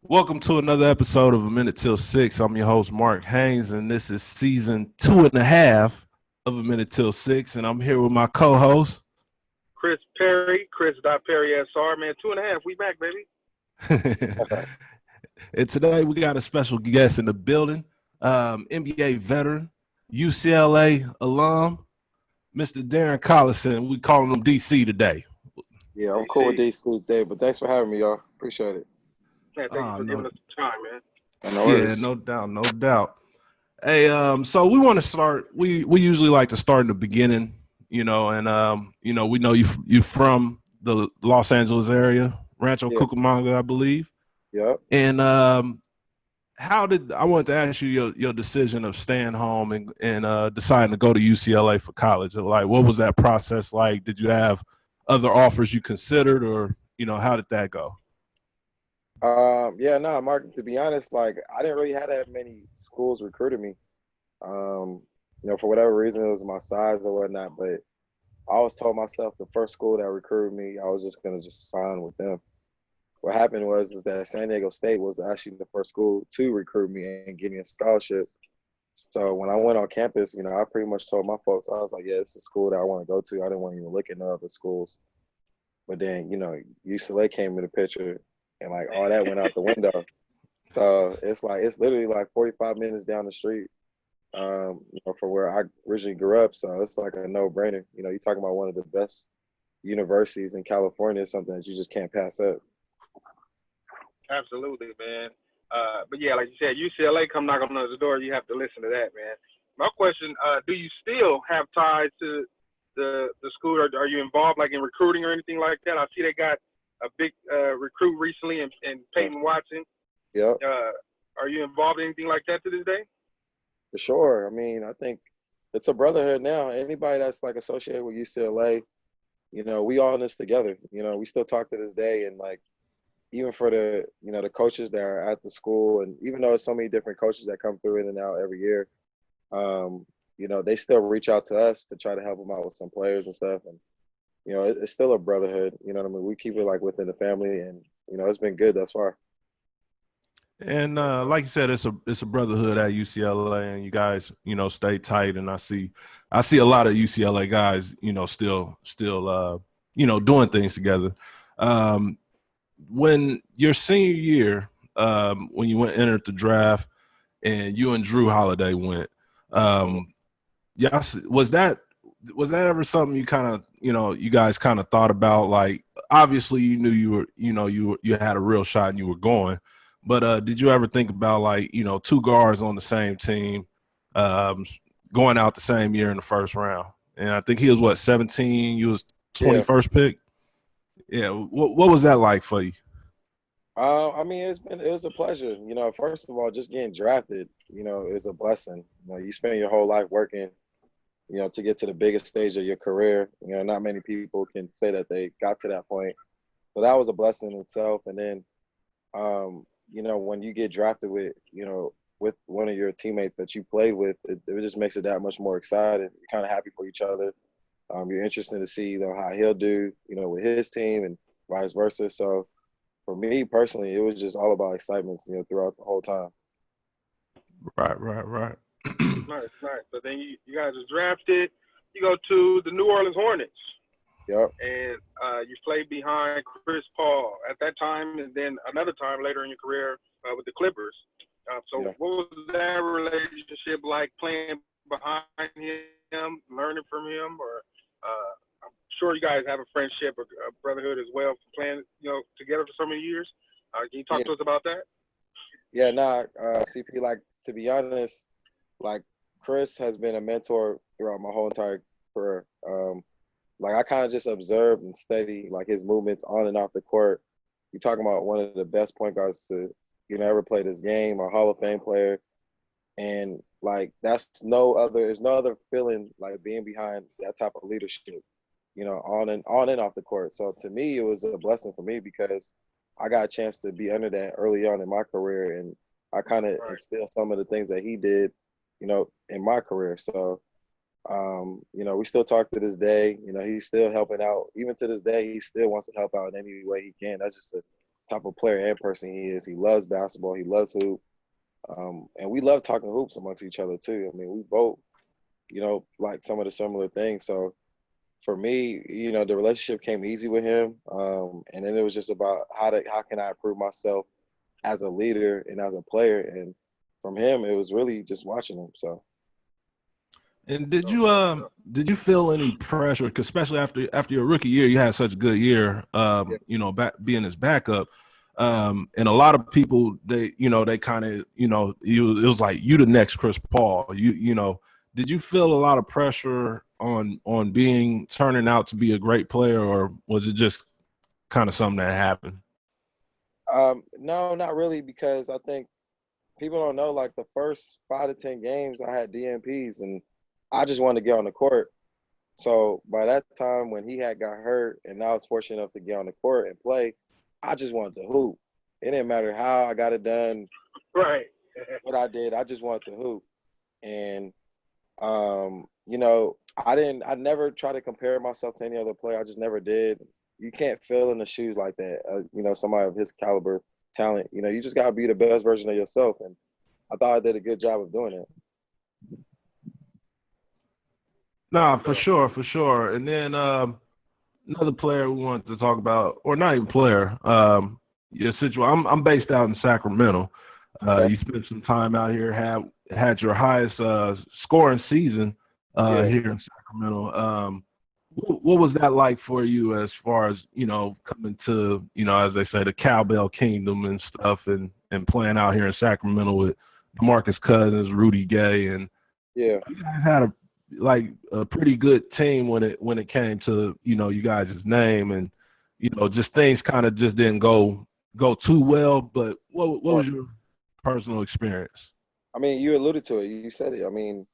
Welcome to another episode of A Minute Till Six. I'm your host, Mark Haynes, and this is season 2.5 of A Minute Till Six. And I'm here with my co-host, Chris Perry, Chris.Perry SR. Man, 2.5. We back, baby. and today we got a special guest in the building, NBA veteran, UCLA alum, Mr. Darren Collison. We calling him DC today. Yeah, I'm cool with DC today, but thanks for having me, y'all. Appreciate it. Man, thank you for giving us the time, man. Yeah, no doubt, no doubt. Hey, so we want to start. We usually like to start in the beginning, and we know you from the Los Angeles area, Rancho Cucamonga, I believe. Yep. And I wanted to ask you your decision of staying home and deciding to go to UCLA for college? Like, what was that process like? Did you have other offers you considered, or how did that go? Mark, to be honest, like I didn't really have that many schools recruiting me. For whatever reason, it was my size or whatnot, but I always told myself the first school that recruited me, I was just gonna just sign with them. What happened was that San Diego State was actually the first school to recruit me and give me a scholarship. So when I went on campus, I pretty much told my folks, I was like, yeah, it's a school that I want to go to. I didn't want to even look at no other schools. But then, UCLA came in the picture and like all that went out the window. So it's literally like 45 minutes down the street, from where I originally grew up. So it's like a no-brainer. You're talking about one of the best universities in California, something that you just can't pass up. Absolutely, man. But yeah, like you said, UCLA come knock on the door, you have to listen to that, man. My question, do you still have ties to the school, or are you involved like in recruiting or anything like that? I see they got a big recruit recently in Peyton Watson. Yep. Are you involved in anything like that to this day? For sure. I mean, I think it's a brotherhood now. Anybody that's like associated with UCLA, we all in this together. We still talk to this day, and like even for the the coaches that are at the school, and even though there's so many different coaches that come through in and out every year, they still reach out to us to try to help them out with some players and stuff. And it's still a brotherhood. You know what I mean? We keep it like within the family, and it's been good thus far. And like you said, it's a brotherhood at UCLA, and you guys, stay tight. And I see a lot of UCLA guys, still doing things together. When your senior year, when you entered the draft, and you and Drew Holiday went, was that ever something you kind of, you guys kind of thought about? Like, obviously, you knew you had a real shot and you were going. But did you ever think about, like, two guards on the same team, going out the same year in the first round? And I think he was 17. You was 21st pick. Yeah. What was that like for you? I mean, it was a pleasure. First of all, just getting drafted, is a blessing. You spend your whole life working, to get to the biggest stage of your career. Not many people can say that they got to that point. So that was a blessing in itself. And then, when you get drafted with one of your teammates that you played with, it just makes it that much more exciting. You're kind of happy for each other. You're interested to see, how he'll do, with his team and vice versa. So for me personally, it was just all about excitement, throughout the whole time. Right. Nice. But then you guys are drafted. You go to the New Orleans Hornets. Yep. And you played behind Chris Paul at that time, and then another time later in your career with the Clippers. What was that relationship like, playing behind him, learning from him? Or I'm sure you guys have a friendship, a brotherhood as well, for playing together for so many years. Can you talk to us about that? Yeah, CP, like, to be honest, like, Chris has been a mentor throughout my whole entire career. Like, I kind of just observed and study, like, his movements on and off the court. You're talking about one of the best point guards to, ever play this game, a Hall of Fame player. And, like, there's no other feeling like being behind that type of leadership, on and off the court. So to me, it was a blessing for me because I got a chance to be under that early on in my career. And I kind of instilled some of the things that he did, in my career. So, we still talk to this day. He's still helping out. Even to this day, he still wants to help out in any way he can. That's just a type of player and person he is. He loves basketball. He loves hoop. And we love talking hoops amongst each other too. I mean, we both, like some of the similar things. So for me, the relationship came easy with him. And then it was just about how can I improve myself as a leader and as a player. And from him, it was really just watching him. So. And did you feel any pressure? Because especially after your rookie year, you had such a good year. Being his backup, and a lot of people they kind of it was like you the next Chris Paul. Did you feel a lot of pressure on turning out to be a great player, or was it just kind of something that happened? No, not really, because I think people don't know, like, the first 5 to 10 games I had DNPs and I just wanted to get on the court. So by that time, when he had got hurt and I was fortunate enough to get on the court and play, I just wanted to hoop. It didn't matter how I got it done, right? What I did, I just wanted to hoop. And I never try to compare myself to any other player. I just never did. You can't fill in the shoes like that. Somebody of his caliber, talent. You just gotta be the best version of yourself. And I thought I did a good job of doing it. No, for sure. And then another player we wanted to talk about, or not even player, your situation. I'm based out in Sacramento. Okay. You spent some time out here, had your highest scoring season here in Sacramento. What was that like for you as far as, coming to, as they say, the Cowbell Kingdom and stuff, and playing out here in Sacramento with DeMarcus Cousins, Rudy Gay, and you guys had a pretty good team when it came to, you guys' name, and, just things kind of just didn't go too well. But what was your personal experience? I mean, you alluded to it. You said it. I mean,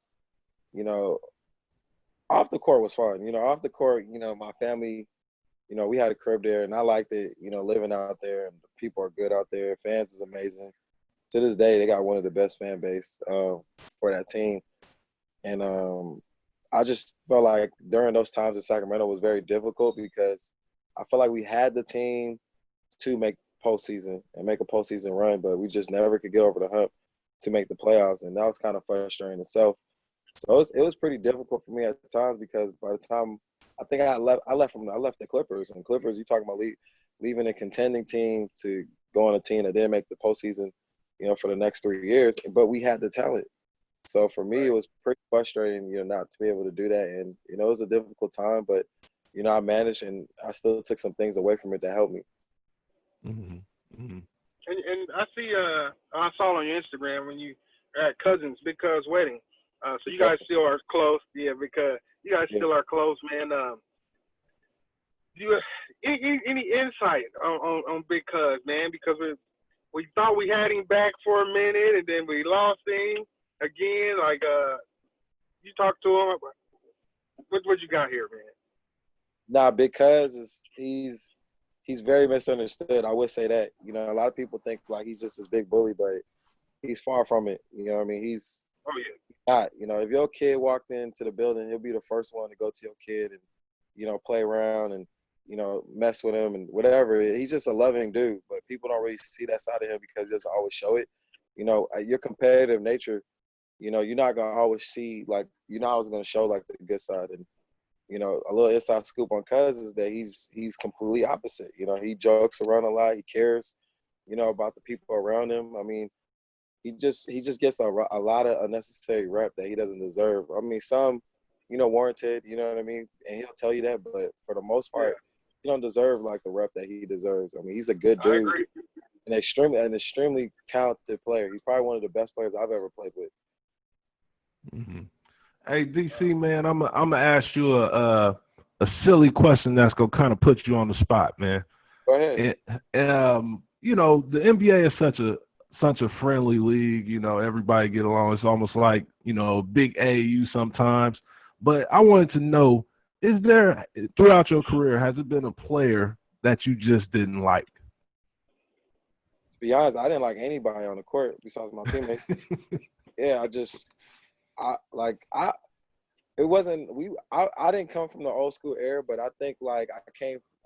off the court was fun. Off the court, my family, we had a crib there, and I liked it, living out there, and the people are good out there. Fans is amazing. To this day, they got one of the best fan base for that team. And I just felt like during those times in Sacramento was very difficult because I felt like we had the team to make postseason and make a postseason run, but we just never could get over the hump to make the playoffs, and that was kind of frustrating itself. So it was pretty difficult for me at times because by the time I think I left the Clippers, and Clippers, you talking about leaving a contending team to go on a team that didn't make the postseason, for the next 3 years, but we had the talent. So for me, it was pretty frustrating, not to be able to do that. And, it was a difficult time, but, I managed, and I still took some things away from it that helped me. Mm-hmm. Mm-hmm. And I see, I saw on your Instagram when you were at Big Cuz's wedding. So you guys still are close, because you guys still are close, man. Do you any insight on Big Cuz, man? Because we thought we had him back for a minute, and then we lost him again. Like, you talked to him. What you got here, man? Nah, Big Cuz he's very misunderstood. I would say that. A lot of people think like he's just this big bully, but he's far from it. You know what I mean? He's not. If your kid walked into the building, he'll be the first one to go to your kid and, play around and, mess with him and whatever. He's just a loving dude, but people don't really see that side of him because he doesn't always show it. Your competitive nature, you're not going to always see, like, you're not always going to show, like, the good side. And, a little inside scoop on Cuz is that he's completely opposite. He jokes around a lot. He cares, about the people around him. I mean, he just gets a lot of unnecessary rep that he doesn't deserve. I mean, some, warranted, you know what I mean? And he'll tell you that, but for the most part, he don't deserve, like, the rep that he deserves. I mean, he's a good dude. I agree. An extremely talented player. He's probably one of the best players I've ever played with. Mm-hmm. Hey, DC, man, I'm gonna ask you a silly question that's gonna kind of put you on the spot, man. Go ahead. And the NBA is such a friendly league. Everybody get along. It's almost like big AAU sometimes. But I wanted to know, is there, throughout your career, has it been a player that you just didn't like? To be honest, I didn't like anybody on the court besides my teammates. Yeah, I didn't come from the old school era, but I think, like,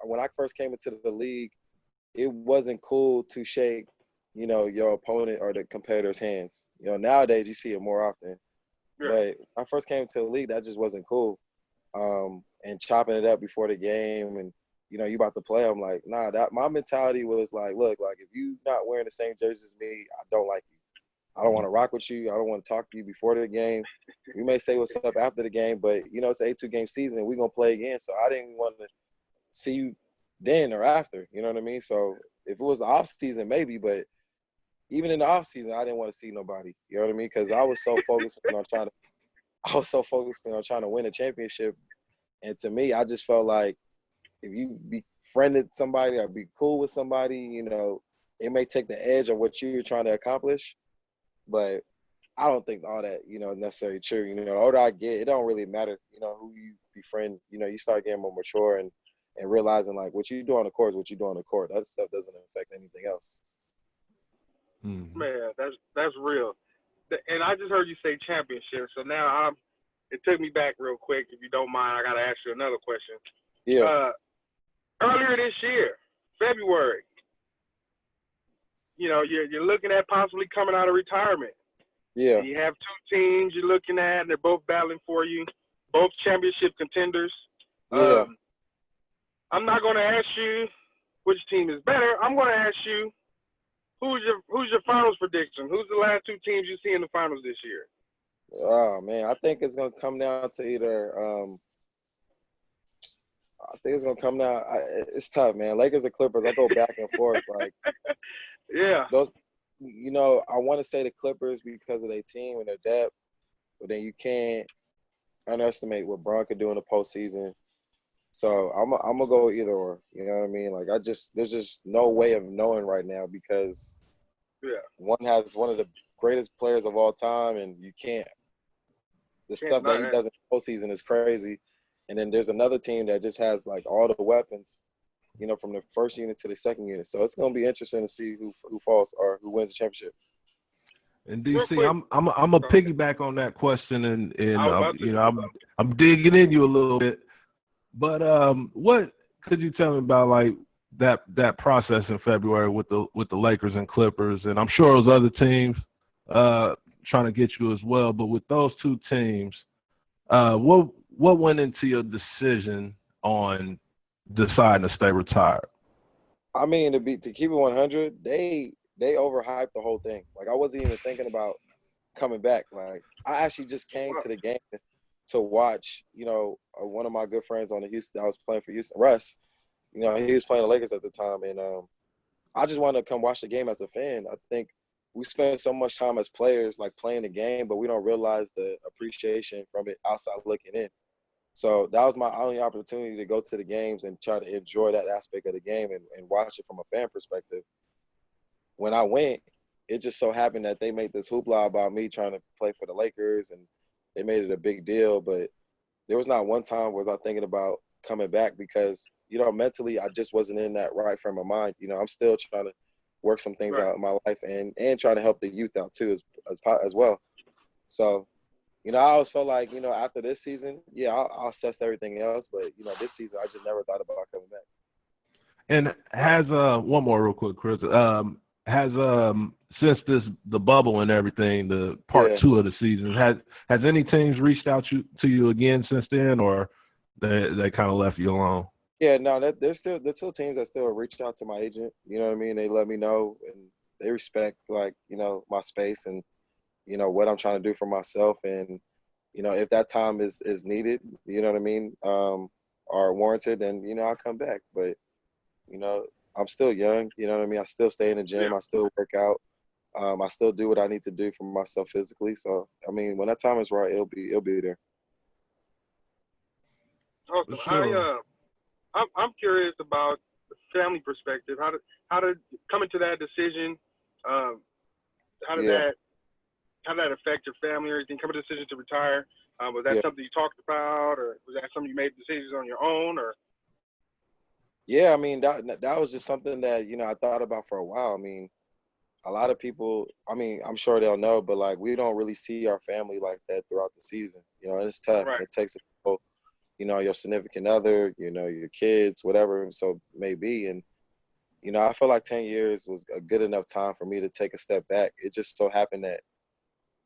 when I first came into the league, it wasn't cool to shake, your opponent or the competitor's hands. Nowadays you see it more often. Yeah. But when I first came to the league, that just wasn't cool. And chopping it up before the game and, you about to play, I'm like, nah, my mentality was like, look, like if you not wearing the same jersey as me, I don't like you. I don't want to rock with you. I don't want to talk to you before the game. We may say what's up after the game, but, it's an 8-2 game season. We're going to play again. So I didn't want to see you then or after. You know what I mean? So if it was the off season, maybe, but even in the off season, I didn't want to see nobody. You know what I mean? Because I was so focused on trying to win a championship. And to me, I just felt like if you befriended somebody or be cool with somebody, it may take the edge of what you're trying to accomplish. But I don't think all that, is necessarily true. The older I get, it don't really matter, who you befriend. You start getting more mature and realizing, like, what you do on the court is what you do on the court. That stuff doesn't affect anything else. Man, that's real. And I just heard you say championship. So now it took me back real quick. If you don't mind, I got to ask you another question. Yeah. Earlier this year, February, you're looking at possibly coming out of retirement. Yeah. You have two teams you're looking at, and they're both battling for you, both championship contenders. Yeah. I'm not going to ask you which team is better. I'm going to ask you who's your finals prediction? Who's the last two teams you see in the finals this year? Oh man, I think it's going to come down to either. I think it's going to come down. It's tough, man. Lakers or Clippers. I go back and forth. Like, yeah. Those, I want to say the Clippers because of their team and their depth, but then you can't underestimate what Bron could do in the postseason. So I'm gonna go either or. You know what I mean? Like there's just no way of knowing right now because one has one of the greatest players of all time, and you can't. The stuff that he does in the postseason is crazy. And then there's another team that just has like all the weapons, from the first unit to the second unit. So it's gonna be interesting to see who falls or who wins the championship. And DC, I'm a piggyback on that question, and I'm digging in you a little bit. But what could you tell me about like that process in February with the Lakers and Clippers, and I'm sure those other teams trying to get you as well. But with those two teams, what went into your decision on deciding to stay retired? I mean, to keep it 100, they overhyped the whole thing. Like I wasn't even thinking about coming back. Like I actually just came to the game to watch, one of my good friends on the Houston, I was playing for Houston, Russ, he was playing the Lakers at the time. And I just wanted to come watch the game as a fan. I think we spend so much time as players, like playing the game, but we don't realize the appreciation from it outside looking in. So that was my only opportunity to go to the games and try to enjoy that aspect of the game and watch it from a fan perspective. When I went, it just so happened that they made this hoopla about me trying to play for the Lakers, and they made it a big deal. But there was not one time was I thinking about coming back because, mentally I just wasn't in that right frame of mind. I'm still trying to work some things out in my life and trying to help the youth out too as well. So, I always felt like, after this season, I'll assess everything else. But, this season I just never thought about coming back. And has one more real quick, Chris. Has since the bubble and everything, the part 2 of the season, has any teams reached out to you again since then, or they kind of left you alone? Yeah, no, there's still teams that still reach out to my agent. You know what I mean? They let me know and they respect like, my space and, what I'm trying to do for myself. And, if that time is needed, you know what I mean, or warranted, then, I'll come back. But, I'm still young, you know what I mean? I still stay in the gym. I still work out. I still do what I need to do for myself physically. So, I mean, when that time is right, it'll be there. Awesome. Sure. I'm curious about the family perspective. How did coming to that decision? How did that affect your family or anything? Coming to the decision to retire, was that something you talked about, or was that something you made decisions on your own, or? Yeah, I mean that was just something that I thought about for a while. I mean, a lot of people. I mean, I'm sure they'll know, but like we don't really see our family like that throughout the season. And it's tough. Right. It takes your significant other, your kids, whatever so may be. And, I feel like 10 years was a good enough time for me to take a step back. It just so happened that,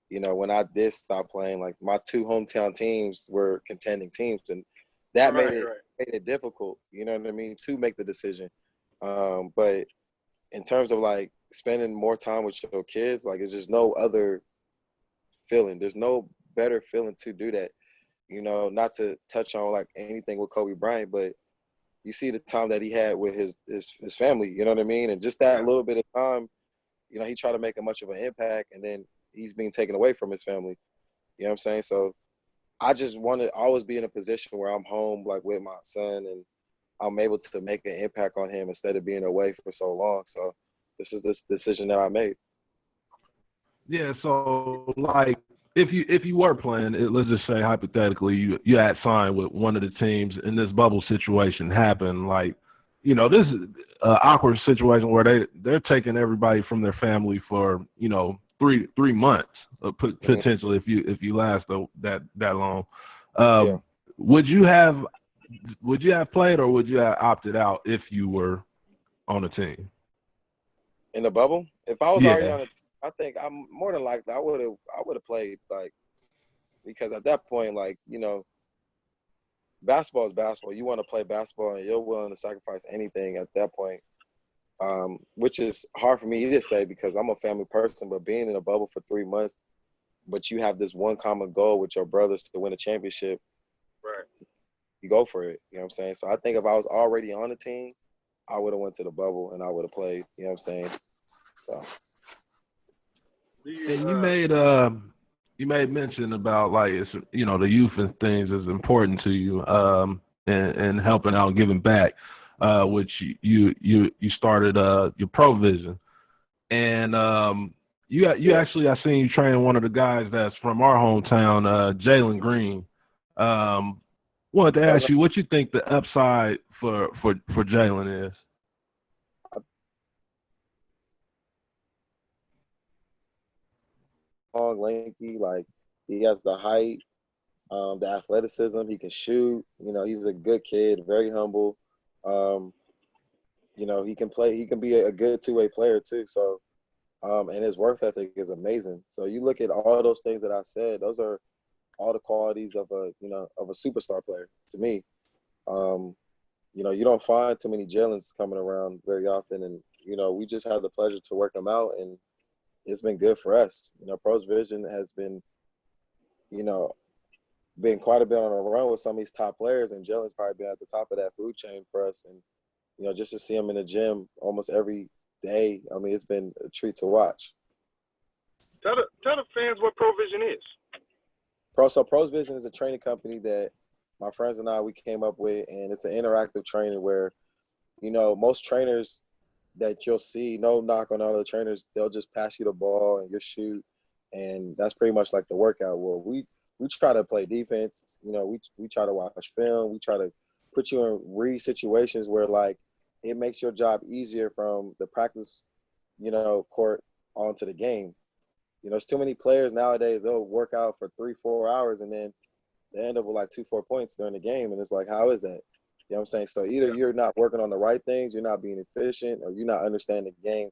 when I did stop playing, like my two hometown teams were contending teams, and that Right, made it difficult, you know what I mean, to make the decision. But in terms of like spending more time with your kids, like it's just no other feeling. There's no better feeling to do that. Not to touch on like anything with Kobe Bryant, but you see the time that he had with his family, you know what I mean? And just that little bit of time, he tried to make a much of an impact, and then he's being taken away from his family. You know what I'm saying? So I just want to always be in a position where I'm home, like with my son, and I'm able to make an impact on him instead of being away for so long. So this is this decision that I made. Yeah, so like if you were playing, let's just say hypothetically you had signed with one of the teams and this bubble situation happened, like this is an awkward situation where they're taking everybody from their family for 3 months potentially if you last that long. Yeah. Would you have played or would you have opted out if you were on a team? In the bubble? If I was already Yeah. on it, I think I'm more than likely I would have played, like, because at that point, like, basketball is basketball. You want to play basketball and you're willing to sacrifice anything at that point. Which is hard for me to say because I'm a family person, but being in a bubble for 3 months, but you have this one common goal with your brothers to win a championship, right. you go for it. You know what I'm saying? So I think if I was already on the team, I would have went to the bubble and I would have played. You know what I'm saying? So. And you made mention about like it's the youth and things is important to you and helping out, giving back, which you started your Provision, and you actually I seen you train one of the guys that's from our hometown, Jalen Green. Wanted to ask you what you think the upside for Jalen is. Long, lanky, like he has the height, the athleticism. He can shoot. He's a good kid, very humble. He can play. He can be a good two-way player too. So, and his work ethic is amazing. So you look at all those things that I said; those are all the qualities of a superstar player to me. You don't find too many Jalen's coming around very often, and we just had the pleasure to work them out, and it's been good for us. Pros Vision has been, been quite a bit on a run with some of these top players, and Jalen's probably been at the top of that food chain for us. And just to see him in the gym almost every day, I mean, it's been a treat to watch. Tell the fans what Provision is. Pros Vision is a training company that my friends and I, we came up with, and it's an interactive training where, most trainers that you'll see, no knock on other trainers, they'll just pass you the ball and you shoot, and that's pretty much like the workout. Well, we try to play defense. We try to watch film. We try to put you in read situations where like it makes your job easier from the practice, court onto the game. There's too many players nowadays. They'll work out for 3-4 hours and then they end up with like 2-4 points during the game, and it's like, how is that? You know what I'm saying? So either you're not working on the right things, you're not being efficient, or you're not understanding the game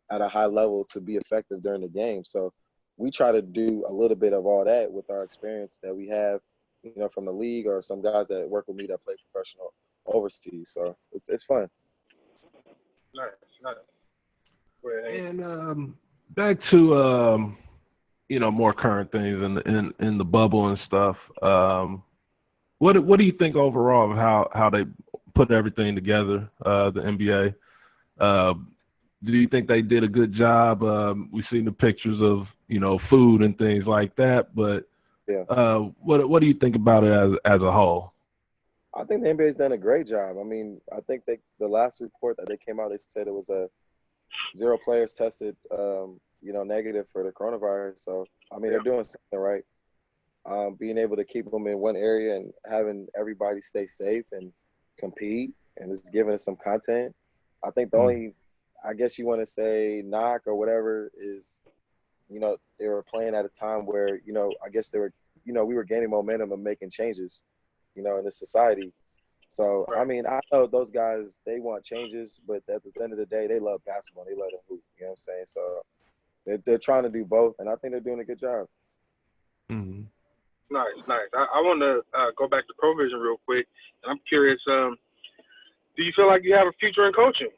at a high level to be effective during the game. So we try to do a little bit of all that with our experience that we have, from the league or some guys that work with me that play professional overseas. So it's fun. Nice. And back to more current things in the bubble and stuff. What do you think overall of how they put everything together, the NBA? Do you think they did a good job? We've seen the pictures of food and things like that, but yeah. What do you think about it as a whole? I think the NBA's done a great job. I mean, I think the last report that they came out, they said it was 0 players tested, negative for the coronavirus. So I mean, they're doing something right. Being able to keep them in one area and having everybody stay safe and compete, and it's giving us some content. I think the only, I guess you want to say, knock or whatever is, they were playing at a time where, I guess they were, we were gaining momentum and making changes, in the society. So, Right. I mean, I know those guys, they want changes, but at the end of the day, they love basketball. They love to hoop. You know what I'm saying? So they're trying to do both, and I think they're doing a good job. Mm-hmm. Nice. I want to go back to Provision real quick, and I'm curious. Do you feel like you have a future in coaching?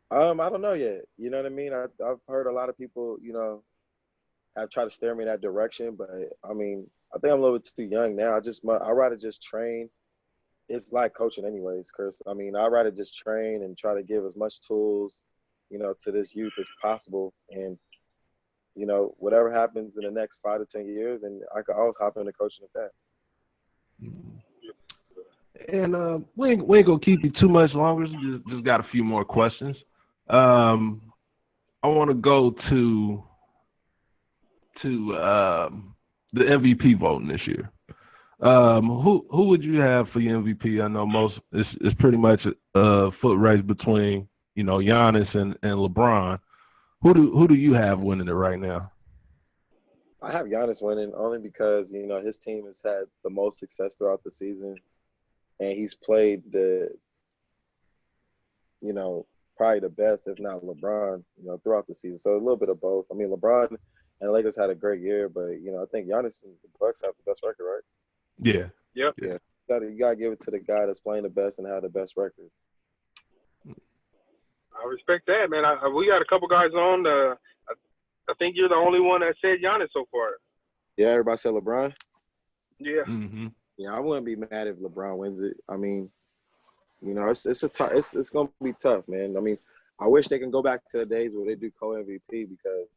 I don't know yet. You know what I mean? I've heard a lot of people, have tried to steer me in that direction, but I mean, I think I'm a little bit too young now. I'd rather just train. It's like coaching anyways, Chris. I mean, I'd rather just train and try to give as much tools, to this youth as possible. And, whatever happens in the next 5 to 10 years, and I could always hop into coaching at that. And we ain't gonna keep you too much longer. Just got a few more questions. I want to go to the MVP voting this year. Who would you have for your MVP? I know it's pretty much a foot race between Giannis and LeBron. Who do you have winning it right now? I have Giannis winning only because his team has had the most success throughout the season, and he's played probably the best, if not LeBron, throughout the season. So a little bit of both. I mean, LeBron and the Lakers had a great year, but I think Giannis and the Bucks have the best record, right? Yeah. Yep. Yeah. You gotta give it to the guy that's playing the best and have the best record. I respect that, man. We got a couple guys on. I think you're the only one that said Giannis so far. Yeah, everybody said LeBron. Yeah. Mm-hmm. Yeah, I wouldn't be mad if LeBron wins it. I mean, it's gonna be tough, man. I mean, I wish they can go back to the days where they do co-MVP because,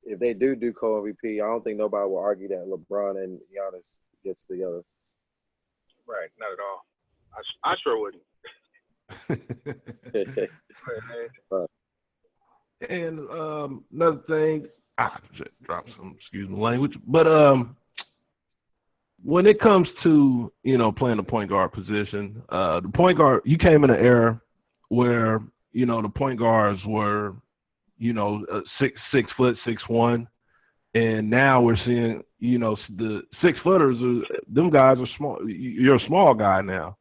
if they do co-MVP, I don't think nobody will argue that LeBron and Giannis gets together. Right. Not at all. I sure wouldn't. And another thing, I dropped some, excuse my language, but when it comes to playing the point guard position, the point guard, you came in an era where the point guards were 6 foot 6'1", and now we're seeing the 6-footers. Them guys are small. You're a small guy now.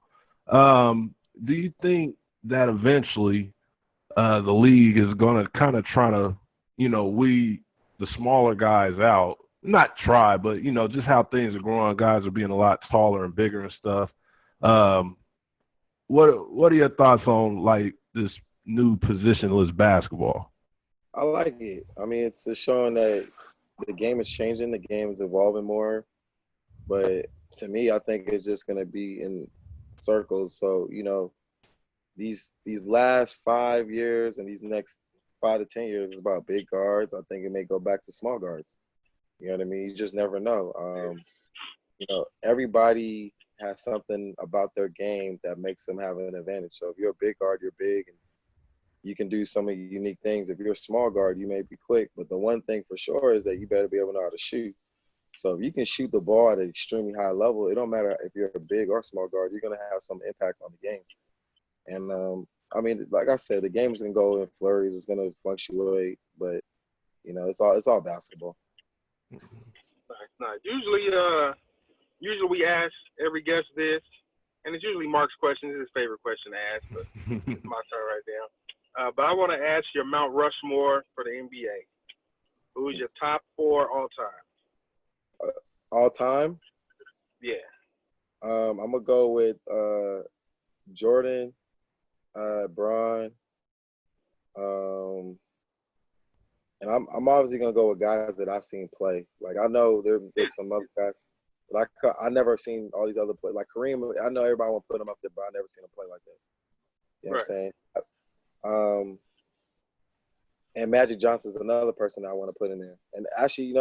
Do you think that eventually the league is going to kind of try to weed the smaller guys out? Not try, but just how things are growing. Guys are being a lot taller and bigger and stuff. What are your thoughts on like this new positionless basketball? I like it. I mean, it's showing that the game is changing. The game is evolving more. But to me, I think it's just going to be in circles. So, these last 5 years and these next 5 to 10 years is about big guards. I think it may go back to small guards. You know what I mean? You just never know. Everybody has something about their game that makes them have an advantage. So if you're a big guard, you're big, and you can do so many unique things. If you're a small guard, you may be quick. But the one thing for sure is that you better be able to know how to shoot. So if you can shoot the ball at an extremely high level, it don't matter if you're a big or small guard, you're going to have some impact on the game. And, I mean, like I said, the game is going to go in flurries. It's going to fluctuate. But, it's all basketball. Nice. Usually we ask every guest this, and it's usually Mark's question. It's his favorite question to ask, but it's my turn right now. But I want to ask your Mount Rushmore for the NBA. Who is your top 4 all time? All time? Yeah. I'm going to go with Jordan, Bron, and I'm obviously gonna go with guys that I've seen play. Like I know there's some other guys, but I never seen all these other play. Like Kareem, I know everybody want to put him up there, but I never seen him play like that. You know what I'm saying? And Magic Johnson's another person I want to put in there. And actually,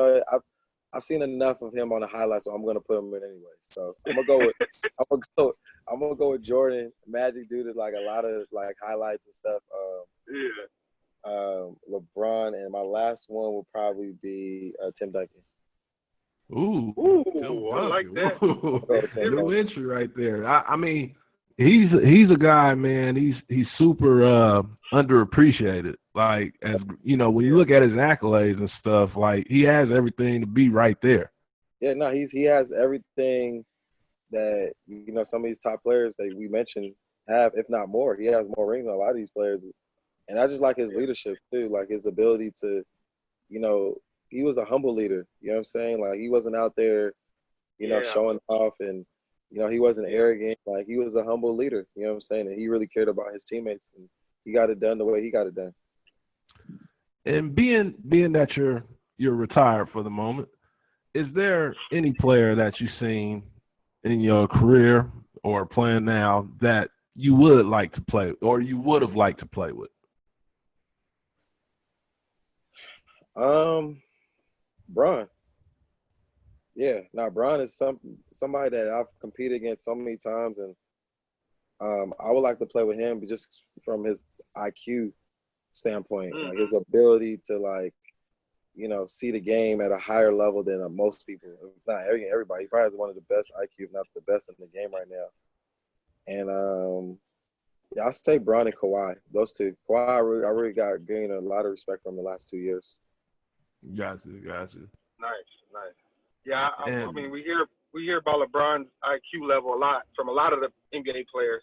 I've seen enough of him on the highlights, so I'm gonna put him in anyway. So I'm gonna go with Jordan. Magic did like a lot of like highlights and stuff. LeBron, and my last one will probably be Tim Duncan. Ooh, I like that. New entry right there. I mean, he's a guy, man. He's super underappreciated. Like when you look at his accolades and stuff, like he has everything to be right there. Yeah, no, he has everything that, you know, some of these top players that we mentioned have, if not more. He has more rings than a lot of these players. And I just like his leadership too, like his ability to, you know, he was a humble leader. You know what I'm saying? Like he wasn't out there, you know, showing off, and, you know, he wasn't arrogant. Like he was a humble leader. You know what I'm saying? And he really cared about his teammates, and he got it done the way he got it done. And being that you're retired for the moment, is there any player that you've seen in your career or playing now that you would like to play or you would have liked to play with? Bron. Yeah, now Bron is somebody that I've competed against so many times, and I would like to play with him, but just from his IQ standpoint, like his ability to, like, you know, see the game at a higher level than most people. Not everybody. He probably has one of the best IQ, if not the best in the game right now. And yeah, I'll say Bron and Kawhi. Those two. Kawhi, I really got gained a lot of respect from the last 2 years. Gotcha. Nice. Yeah, I mean, we hear about LeBron's IQ level a lot from a lot of the NBA players.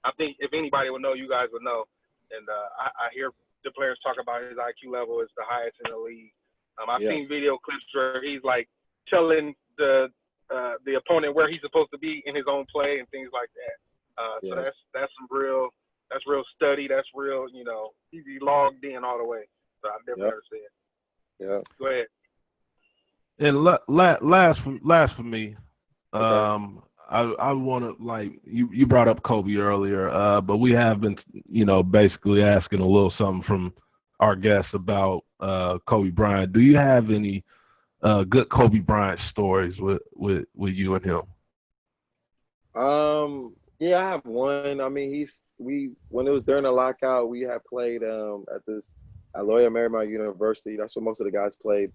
I think if anybody would know, you guys would know. And I hear the players talk about his IQ level is the highest in the league. I've seen video clips where he's like telling the opponent where he's supposed to be in his own play and things like that. So that's real study. That's real, you know, he's logged in all the way. So I definitely understand. Yeah. Go ahead. And last for me, I want to, like, you brought up Kobe earlier, but we have been, you know, basically asking a little something from our guests about Kobe Bryant. Do you have any good Kobe Bryant stories with you and him? Yeah, I have one. I mean, when it was during the lockout, we had played at Loyola Marymount University. That's where most of the guys played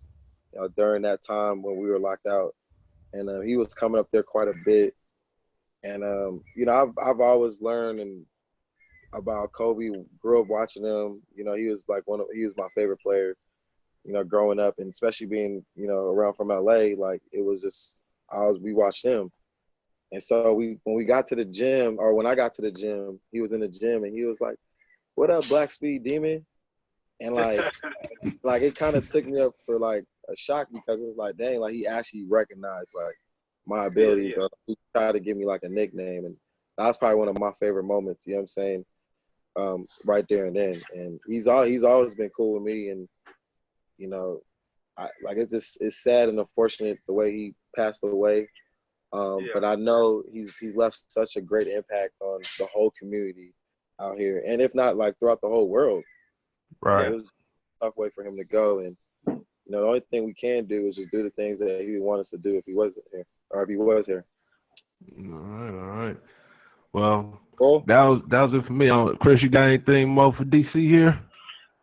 during that time when we were locked out. And he was coming up there quite a bit. And you know, I've always learned about Kobe. Grew up watching him. You know, he was my favorite player. You know, growing up, and especially being, you know, around from LA, like it was just we watched him. And so when I got to the gym, he was in the gym and he was like, "What up, Black Speed Demon?" And like it kind of took me up for like a shock, because it's like, dang, like he actually recognized like my abilities. So he tried to give me like a nickname, and that's probably one of my favorite moments. You know what I'm saying? Right there and then. And he's always been cool with me, and you know, it's sad and unfortunate the way he passed away. But I know he's left such a great impact on the whole community out here, and if not like throughout the whole world. Right. It was a tough way for him to go, and you know, the only thing we can do is just do the things that he would want us to do if he wasn't here, or if he was here. All right. Well, that was it for me. Chris, you got anything more for DC here?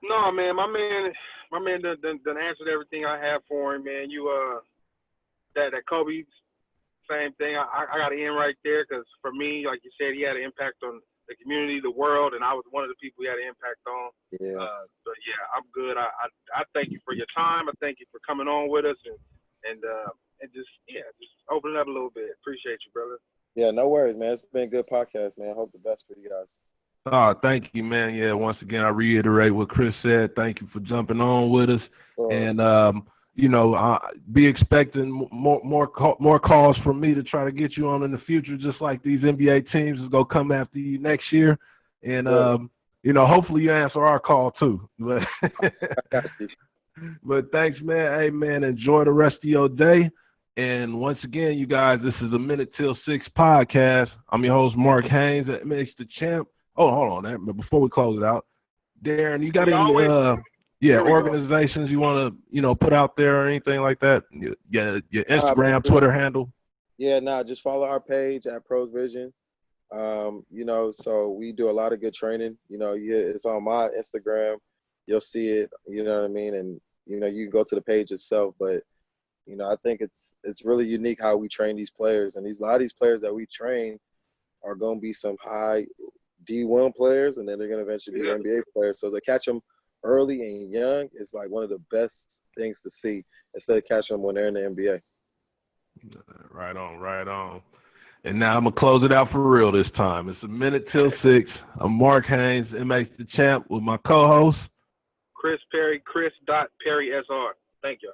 No, man. My man done answered everything I have for him, man. You that Kobe, same thing. I got to end right there, because for me, like you said, he had an impact on the community, the world, and I was one of the people he had an impact on. Yeah. So yeah, I'm good. I thank you for your time. I thank you for coming on with us and just open it up a little bit. Appreciate you, brother. Yeah, no worries, man. It's been a good podcast, man. I hope the best for you guys. Oh, thank you, man. Yeah, once again, I reiterate what Chris said. Thank you for jumping on with us. And you know, be expecting more calls from me to try to get you on in the future, just like these NBA teams is gonna come after you next year. And you know, hopefully you answer our call too. But but thanks, man. Hey, man, enjoy the rest of your day. And once again, you guys, this is a Minute Till 6 podcast. I'm your host, Mark Haynes, at Makes the Champ. Oh, hold on, but before we close it out, Darren, you got any organizations you want to, you know, put out there or anything like that? Your Instagram, Twitter handle? Yeah, just follow our page at Pros Vision. You know, so we do a lot of good training. You know, it's on my Instagram. You'll see it, you know what I mean? And, you know, you can go to the page itself, but you know, I think it's really unique how we train these players, and a lot of these players that we train are going to be some high D1 players, and then they're going to eventually be NBA players. So to catch them early and young is like one of the best things to see, instead of catching them when they're in the NBA. Right on. And now I'm going to close it out for real this time. It's a minute till 6. I'm Mark Haynes, MH the Champ, with my co-host. Chris Perry, Chris.Perry SR. Thank you.